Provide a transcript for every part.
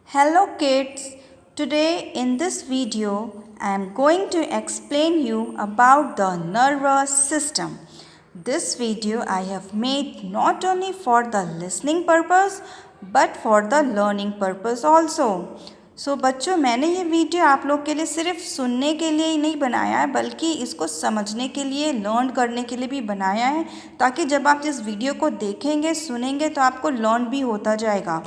Hello kids, today in this video I am going to explain you about the nervous system. This video I have made not only for the listening purpose but for the learning purpose also. बच्चों मैंने ये video आप लोग के लिए सिर्फ सुनने के लिए ही नहीं बनाया है बल्कि इसको समझने के लिए लर्न करने के लिए भी बनाया है ताकि जब आप इस वीडियो को देखेंगे सुनेंगे तो आपको लर्न भी होता जाएगा।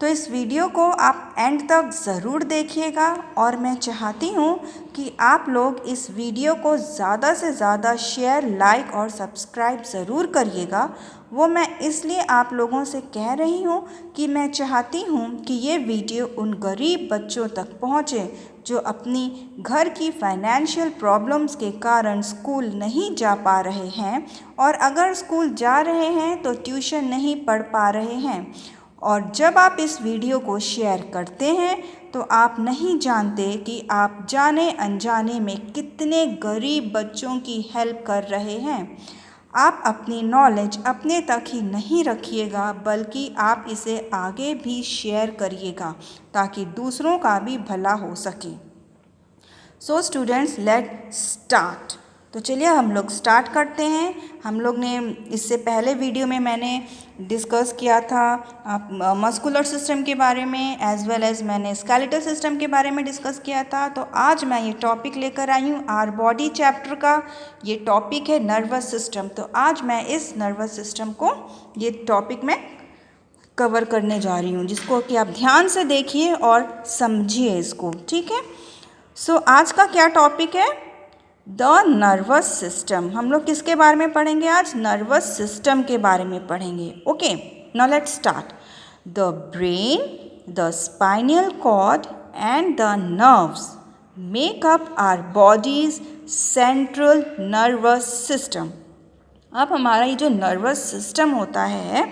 तो इस वीडियो को आप एंड तक ज़रूर देखिएगा और मैं चाहती हूँ कि आप लोग इस वीडियो को ज़्यादा से ज़्यादा शेयर, लाइक और सब्सक्राइब ज़रूर करिएगा। वो मैं इसलिए आप लोगों से कह रही हूँ कि मैं चाहती हूँ कि ये वीडियो उन गरीब बच्चों तक पहुँचे जो अपनी घर की फाइनेंशियल प्रॉब्लम्स के कारण स्कूल नहीं जा पा रहे हैं और अगर स्कूल जा रहे हैं तो ट्यूशन नहीं पढ़ पा रहे हैं। और जब आप इस वीडियो को शेयर करते हैं तो आप नहीं जानते कि आप जाने अनजाने में कितने गरीब बच्चों की हेल्प कर रहे हैं। आप अपनी नॉलेज अपने तक ही नहीं रखिएगा बल्कि आप इसे आगे भी शेयर करिएगा ताकि दूसरों का भी भला हो सके। So students, let start. तो चलिए हम लोग स्टार्ट करते हैं। हम लोग ने इससे पहले वीडियो में मैंने डिस्कस किया था मस्कुलर सिस्टम के बारे में एज वेल एज मैंने स्केलेटल सिस्टम के बारे में डिस्कस किया था। तो आज मैं ये टॉपिक लेकर आई हूँ आवर बॉडी चैप्टर का। ये टॉपिक है नर्वस सिस्टम। तो आज मैं इस नर्वस सिस्टम को ये टॉपिक में कवर करने जा रही हूँ जिसको कि आप ध्यान से देखिए और समझिए इसको, ठीक है। सो आज का क्या टॉपिक है? The nervous system. हम लोग किसके बारे में पढ़ेंगे आज? नर्वस सिस्टम के बारे में पढ़ेंगे। Okay, now let's start. The brain, the spinal cord and the nerves make up our body's central nervous system. अब हमारा ये जो नर्वस सिस्टम होता है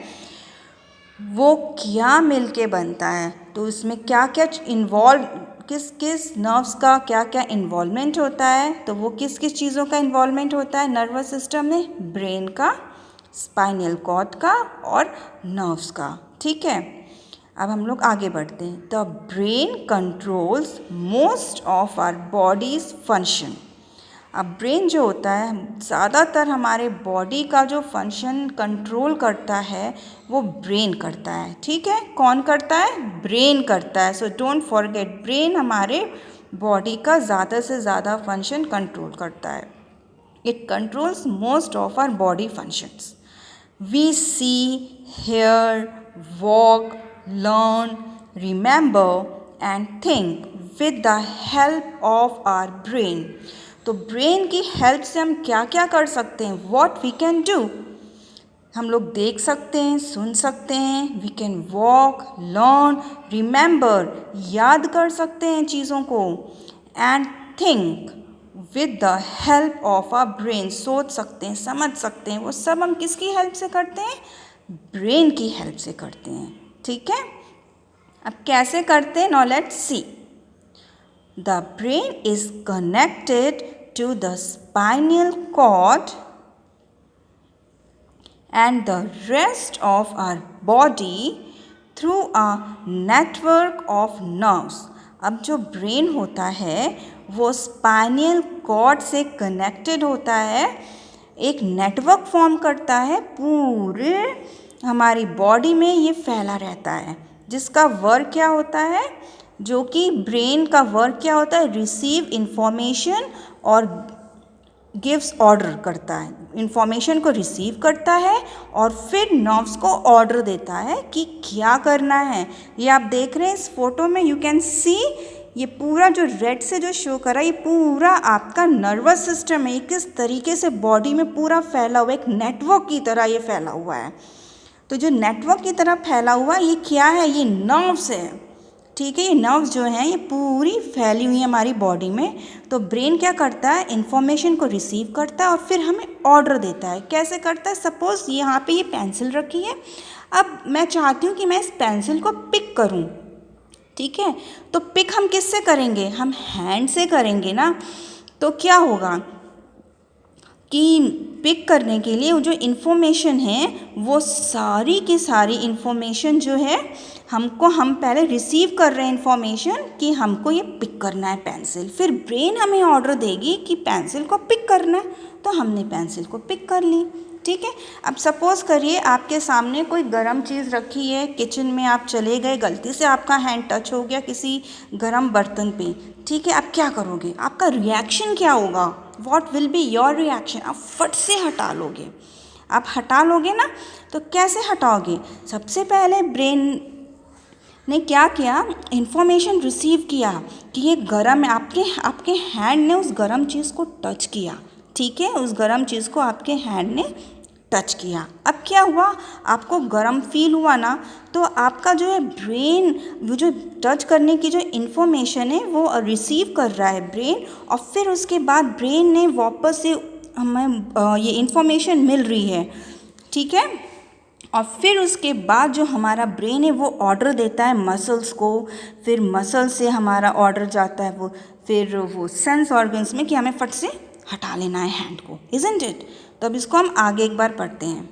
वो क्या मिलके बनता है, तो इसमें क्या क्या इन्वॉल्व, किस किस नर्व्स का क्या क्या इन्वॉल्वमेंट होता है, तो वो किस किस चीज़ों का इन्वॉल्वमेंट होता है नर्वस सिस्टम में? ब्रेन का, स्पाइनल कॉर्ड का और नर्व्स का, ठीक है। अब हम लोग आगे बढ़ते हैं। The brain controls most of our body's function. अब ब्रेन जो होता है ज़्यादातर हमारे बॉडी का जो फंक्शन कंट्रोल करता है वो ब्रेन करता है, ठीक है। कौन करता है? ब्रेन करता है। सो डोंट फॉरगेट, ब्रेन हमारे बॉडी का ज़्यादा से ज़्यादा फंक्शन कंट्रोल करता है। It controls most of our body functions. We see, hear, walk, learn, remember and think with the help of our brain. तो ब्रेन की हेल्प से हम क्या क्या कर सकते हैं? वॉट वी कैन डू, हम लोग देख सकते हैं, सुन सकते हैं। We can walk, learn, remember, याद कर सकते हैं चीज़ों को। And think with the help of our brain, सोच सकते हैं, समझ सकते हैं। वो सब हम किसकी हेल्प से करते हैं? ब्रेन की हेल्प से करते हैं, ठीक है। अब कैसे करते हैं? Now let's see. The brain is connected to the spinal cord and the rest of our body through a network of nerves. अब जो ब्रेन होता है वो स्पाइनल कॉर्ड से कनेक्टेड होता है, एक नेटवर्क फॉर्म करता है, पूरे हमारी बॉडी में ये फैला रहता है, जिसका वर्क क्या होता है? जो कि ब्रेन का वर्क क्या होता है? रिसीव इंफॉर्मेशन और गिव्स ऑर्डर करता है, इंफॉर्मेशन को रिसीव करता है और फिर नर्व्स को ऑर्डर देता है कि क्या करना है। ये आप देख रहे हैं इस फोटो में, यू कैन सी, ये पूरा जो रेड से जो शो कर रहा है ये पूरा आपका नर्वस सिस्टम है। किस तरीके से बॉडी में पूरा फैला हुआ, एक नेटवर्क की तरह ये फैला हुआ है। तो जो नेटवर्क की तरह फैला हुआ ये क्या है? ये नर्व्स है, ठीक है। ये नर्व्स जो हैं ये पूरी फैली हुई है हमारी बॉडी में। तो ब्रेन क्या करता है? इन्फॉर्मेशन को रिसीव करता है और फिर हमें ऑर्डर देता है। कैसे करता है? सपोज़ यहाँ पे ये पेंसिल रखी है, अब मैं चाहती हूँ कि मैं इस पेंसिल को पिक करूँ, ठीक है। तो पिक हम किससे करेंगे? हम हैंड से करेंगे ना। तो क्या होगा? कि पिक करने के लिए जो इन्फॉर्मेशन है वो सारी की सारी इन्फॉर्मेशन जो है हम पहले रिसीव कर रहे हैं इन्फॉर्मेशन कि हमको ये पिक करना है पेंसिल, फिर ब्रेन हमें ऑर्डर देगी कि पेंसिल को पिक करना है, तो हमने पेंसिल को पिक कर ली। ठीक है, अब सपोज़ करिए आपके सामने कोई गर्म चीज़ रखी है, किचन में आप चले गए, गलती से आपका हैंड टच हो गया किसी गर्म बर्तन पे। ठीक है, आप क्या करोगे, आपका रिएक्शन क्या होगा, what will be your reaction? आप फट से हटा लोगे। आप हटा लोगे ना, तो कैसे हटाओगे? सबसे पहले ब्रेन ने क्या किया, इन्फॉर्मेशन रिसीव किया कि ये गर्म है, आपके हैंड ने उस गर्म चीज़ को टच किया। ठीक है, उस गर्म चीज़ को आपके हैंड ने टच किया। अब क्या हुआ, आपको गर्म फील हुआ ना, तो आपका जो है ब्रेन वो जो टच करने की जो इन्फॉर्मेशन है वो रिसीव कर रहा है ब्रेन, और फिर उसके बाद ब्रेन ने वापस से हमें ये इन्फॉर्मेशन मिल रही है। ठीक है, और फिर उसके बाद जो हमारा ब्रेन है वो ऑर्डर देता है मसल्स को, फिर मसल से हमारा ऑर्डर जाता है वो सेंस ऑर्गन्स में कि हमें फट से हटा लेना है हैंड को, इज़न्ट इट? तो अब इसको हम आगे एक बार पढ़ते हैं।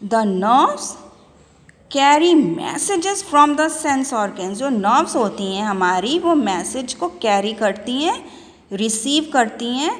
The nerves carry messages from the sense organs. जो नर्व्स होती हैं हमारी, वो मैसेज को कैरी करती हैं, रिसीव करती हैं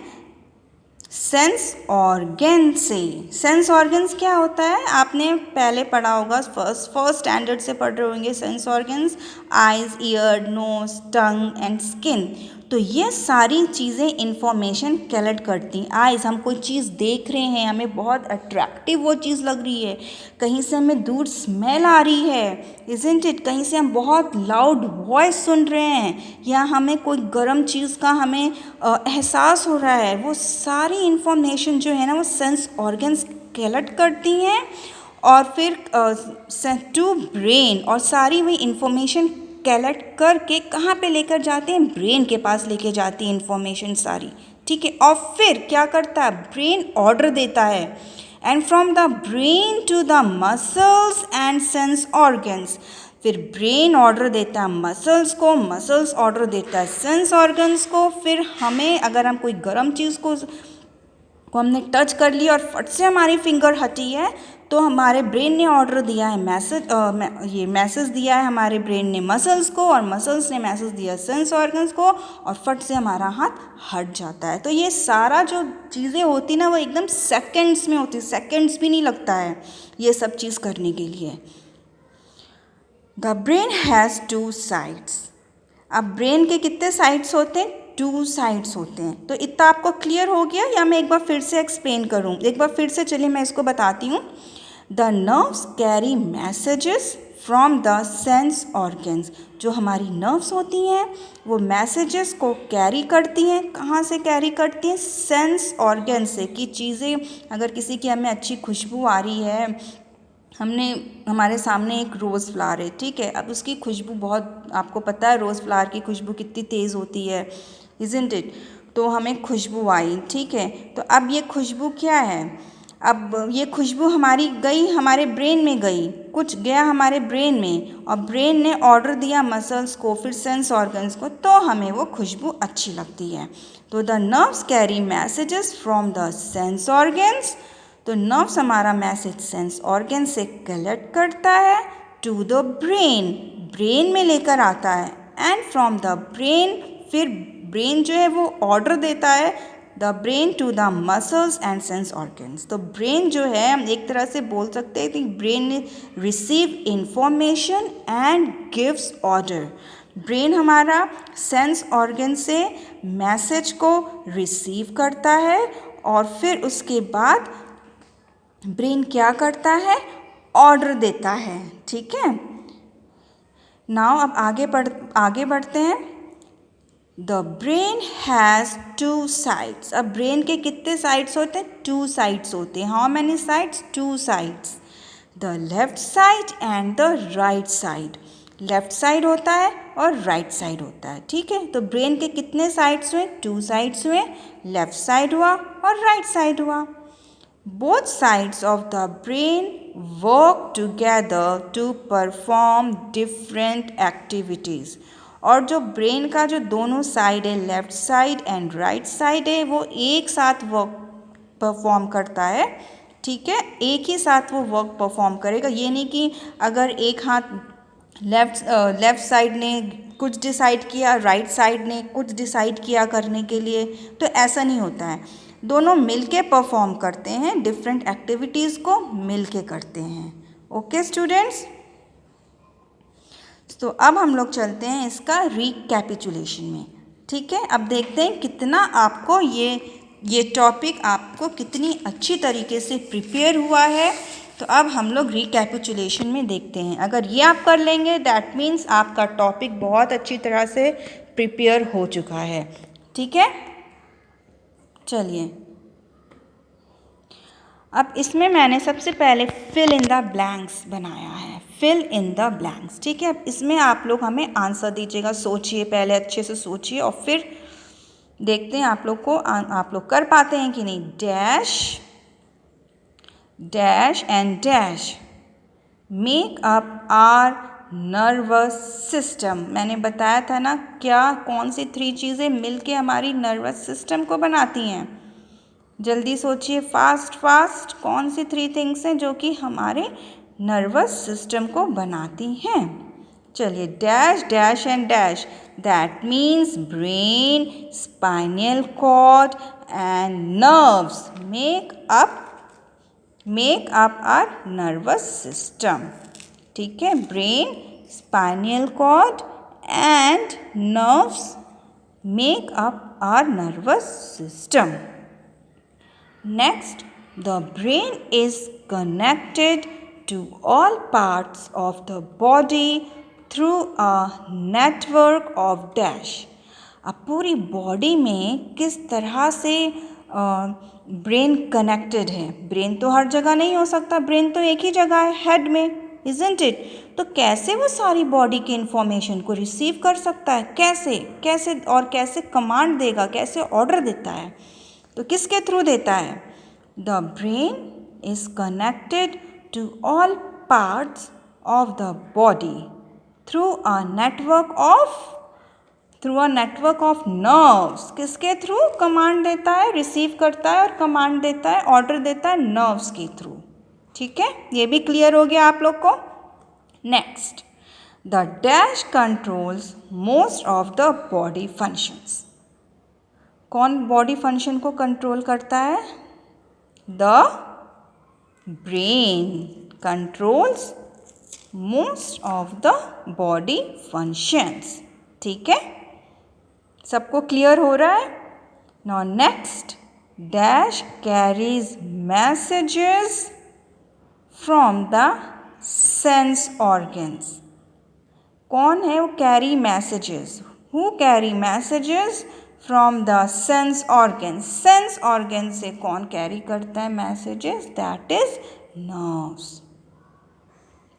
सेंस ऑर्गन से। सेंस ऑर्गन्स क्या होता है, आपने पहले पढ़ा होगा, फर्स्ट स्टैंडर्ड से पढ़ रहे होंगे। Sense organs eyes, ear, nose, tongue and skin. तो ये सारी चीज़ें इंफॉर्मेशन कलेक्ट करती हैं। आइज़, हम कोई चीज़ देख रहे हैं, हमें बहुत अट्रैक्टिव वो चीज़ लग रही है, कहीं से हमें दूर स्मेल आ रही है, इज़न्ट इट? कहीं से हम बहुत लाउड वॉइस सुन रहे हैं, या हमें कोई गर्म चीज़ का हमें एहसास हो रहा है। वो सारी इंफॉर्मेशन जो है ना, वो सेंस ऑर्गन्स कलेक्ट करती हैं और फिर टू ब्रेन, और सारी वही इंफॉर्मेशन कलेक्ट करके कहाँ पे लेकर जाते हैं, ब्रेन के पास लेके जाती है इंफॉर्मेशन सारी। ठीक है, और फिर क्या करता है, ब्रेन ऑर्डर देता है, and from the brain to the muscles and sense organs. फिर ब्रेन ऑर्डर देता है मसल्स को, मसल्स ऑर्डर देता है सेंस ऑर्गन्स को। फिर हमें अगर हम कोई गर्म चीज़ को हमने टच कर लिया और फट से हमारी फिंगर हटी है, तो हमारे ब्रेन ने ऑर्डर दिया है ये मैसेज दिया है हमारे ब्रेन ने मसल्स को, और मसल्स ने मैसेज दिया सेंस ऑर्गन्स को, और फट से हमारा हाथ हट जाता है। तो ये सारा जो चीज़ें होती ना, वो एकदम सेकंड्स में होती, सेकंड्स भी नहीं लगता है ये सब चीज़ करने के लिए। The brain has 2 sides. अब ब्रेन के कितने साइड्स होते हैं, 2 साइड्स होते हैं। तो इतना आपको क्लियर हो गया, या मैं एक बार फिर से एक्सप्लेन करूँ? एक बार फिर से चलिए मैं इसको बताती हूँ। The nerves carry messages from the sense organs. जो हमारी नर्व्स होती हैं वो मैसेजेस को कैरी करती हैं। कहाँ से कैरी करती हैं, सेंस ऑर्गन से। कि चीज़ें, अगर किसी की हमें अच्छी खुशबू आ रही है, हमारे सामने एक रोज़ फ्लावर है, ठीक है, अब उसकी खुशबू बहुत, आपको पता है रोज़ फ्लावर की खुशबू कितनी तेज़ होती है, इज़न्ट इट? तो हमें खुशबू आई, ठीक है, तो अब ये खुशबू क्या है, अब ये खुशबू हमारी गई, हमारे ब्रेन में गई, कुछ गया हमारे ब्रेन में, और ब्रेन ने ऑर्डर दिया मसल्स को, फिर सेंस ऑर्गन्स को, तो हमें वो खुशबू अच्छी लगती है। तो the nerves carry messages from the sense organs. तो नर्व्स हमारा मैसेज सेंस ऑर्गन से कलेक्ट करता है टू द ब्रेन, ब्रेन में लेकर आता है, एंड फ्रॉम द ब्रेन, फिर ब्रेन जो है वो ऑर्डर देता है the brain to the muscles and sense organs. तो ब्रेन जो है, हम एक तरह से बोल सकते हैं कि brain receive information and gives order. Brain हमारा सेंस ऑर्गन से मैसेज को रिसीव करता है, और फिर उसके बाद ब्रेन क्या करता है, ऑर्डर देता है। ठीक है, नाउ अब आगे बढ़ते हैं। The brain has 2 sides. अब ब्रेन के कितने साइड्स होते हैं, 2 साइड्स होते हैं। How many sides, 2 sides. The left side and the right side. Left side होता है और राइट साइड होता है। ठीक है, तो ब्रेन के कितने साइड्स हुए, 2 साइड्स हुए, लेफ्ट साइड हुआ और राइट साइड हुआ। Both sides of the brain work together to perform different activities. और जो ब्रेन का जो दोनों साइड है, left side and right side है, वो एक साथ वर्क परफॉर्म करता है। ठीक है, एक ही साथ वो वर्क परफॉर्म करेगा। ये नहीं कि अगर एक हाथ लेफ़्ट साइड ने कुछ डिसाइड किया, राइट साइड ने कुछ डिसाइड किया करने के लिए, तो ऐसा नहीं होता है। दोनों मिलके परफॉर्म करते हैं, डिफरेंट एक्टिविटीज़ को मिलके करते हैं। ओके स्टूडेंट्स, तो अब हम लोग चलते हैं इसका रिकैपिचुलेशन में। ठीक है, अब देखते हैं कितना आपको ये टॉपिक आपको कितनी अच्छी तरीके से प्रिपेयर हुआ है। तो अब हम लोग रिकैपिचुलेशन में देखते हैं। अगर ये आप कर लेंगे, दैट मीन्स आपका टॉपिक बहुत अच्छी तरह से प्रिपेयर हो चुका है। ठीक है, चलिए अब इसमें मैंने सबसे पहले फिल इन द ब्लैंक्स बनाया है। फिल इन द ब्लैंक्स, ठीक है। अब इसमें आप लोग हमें आंसर दीजिएगा, सोचिए, पहले अच्छे से सोचिए और फिर देखते हैं आप लोग कर पाते हैं कि नहीं। Dash dash and dash make up our nervous system. मैंने बताया था ना, क्या कौन सी 3 चीज़ें मिलके हमारी नर्वस सिस्टम को बनाती हैं। जल्दी सोचिए, फास्ट फास्ट, कौन सी 3 थिंग्स हैं जो कि हमारे नर्वस सिस्टम को बनाती हैं। चलिए, dash dash and dash, that means brain, spinal cord and nerves make up our nervous system. ठीक है, brain, spinal cord and nerves make up our nervous system. Next, the brain is connected to all parts of the body through a network of dash. अब पूरी body में किस तरह से brain connected है। Brain तो हर जगह नहीं हो सकता, ब्रेन तो एक ही जगह है, हेड में, isn't it? तो कैसे वो सारी बॉडी की इंफॉर्मेशन को रिसीव कर सकता है, कैसे और कैसे कमांड देगा, कैसे ऑर्डर देता है, तो किसके थ्रू देता है। The brain is connected to all parts of the body through a network of nerves. किसके थ्रू कमांड देता है, रिसीव करता है और कमांड देता है, ऑर्डर देता है नर्व्स के थ्रू। ठीक है, ये भी क्लियर हो गया आप लोग को। Next, the dash controls most of the body functions. कौन बॉडी फंक्शन को कंट्रोल करता है। The brain controls most of the body functions. ठीक है, सबको क्लियर हो रहा है। Now next, dash carries messages from the sense organs. कौन है वो carry messages, who carry messages from the sense organ. Sense organ से कौन कैरी करता है मैसेजेस, दैट इज नर्व्स।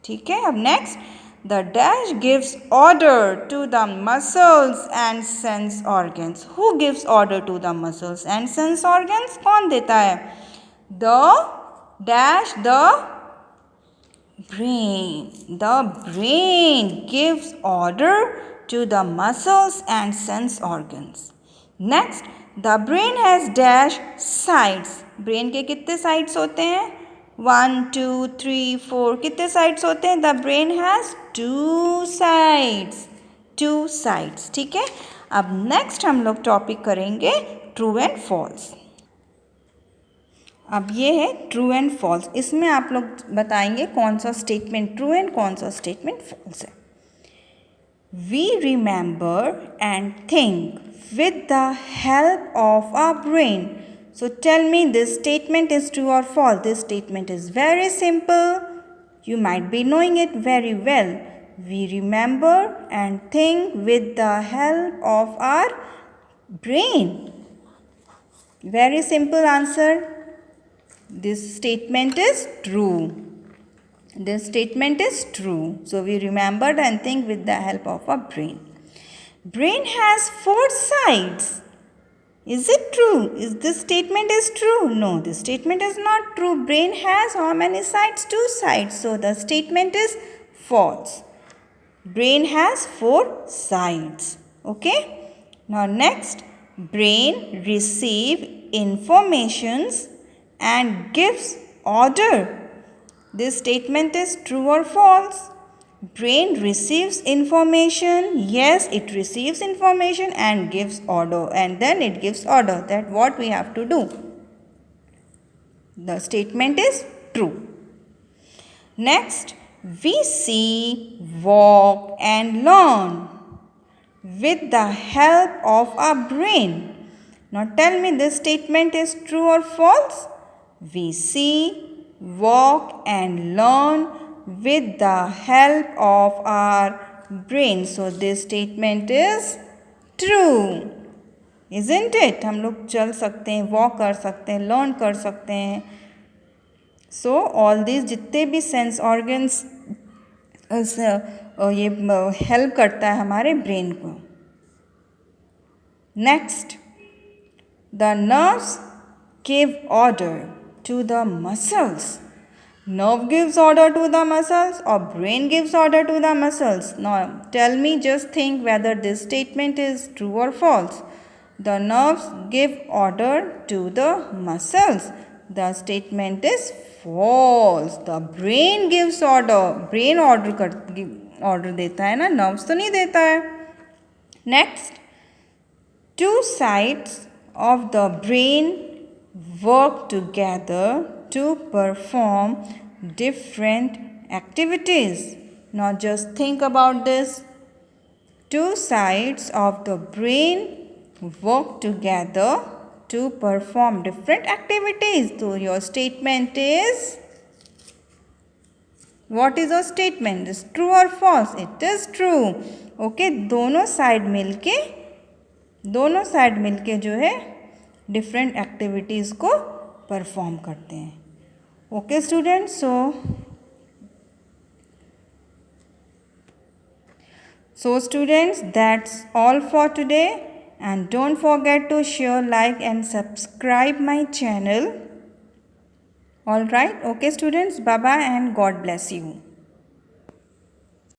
ठीक है, अब next, the dash gives order to the muscles and sense organs. Who gives order to the muscles and sense organs, कौन देता है। The dash the brain. The brain gives order to the muscles and sense organs. Next, the brain has dash sides. Brain के कितने sides होते हैं, 1 2 3 4, कितने sides होते हैं। The brain has 2 sides। ठीक है, अब next हम लोग टॉपिक करेंगे ट्रू एंड फॉल्स। अब ये है ट्रू एंड फॉल्स। इसमें आप लोग बताएंगे कौन सा स्टेटमेंट ट्रू एंड कौन सा स्टेटमेंट फॉल्स है। We remember and think with the help of our brain. So tell me, this statement is true और false. This statement is very simple, you might be knowing it very well. We remember and think with the help of our brain. Very simple answer. This statement is true. This statement is true. So we remembered and think with the help of our brain. Brain has 4 sides. Is it true? Is this statement is true? No, this statement is not true. Brain has how many sides? 2 sides. So the statement is false. Brain has 4 sides. Okay. Now next, brain receive informations and gives order. This statement is true or false? Brain receives information. Yes, it receives information and gives order, and then it gives order. That what we have to do. The statement is true. Next, we see, walk and learn with the help of our brain. Now tell me, this statement is true or false? We see, walk and learn with the help of our brain. So this statement is true. Isn't it? हम लोग चल सकते हैं, walk कर सकते हैं, learn कर सकते हैं. सो ऑल दिस जितने भी सेंस ऑर्गन्स ये हेल्प करता है हमारे ब्रेन को. Next, the nerves give order to the muscles. Nerve gives order to the muscles or brain gives order to the muscles? Now tell me, just think whether this statement is true or false. The nerves give order to the muscles. The statement is false. The brain gives order. Brain order देता है ना, nerves तो नहीं देता है. Next, two sides of the brain work together to perform different activities. Now just think about this. Two sides of the brain work together to perform different activities. So your statement is, what is your statement? Is true or false? It is true. Okay, दोनों side मिलके जो है different activities को perform करते हैं. Okay students, so students, that's all for today, and don't forget to share, like and subscribe my channel. All right, okay students, bye bye and God bless you.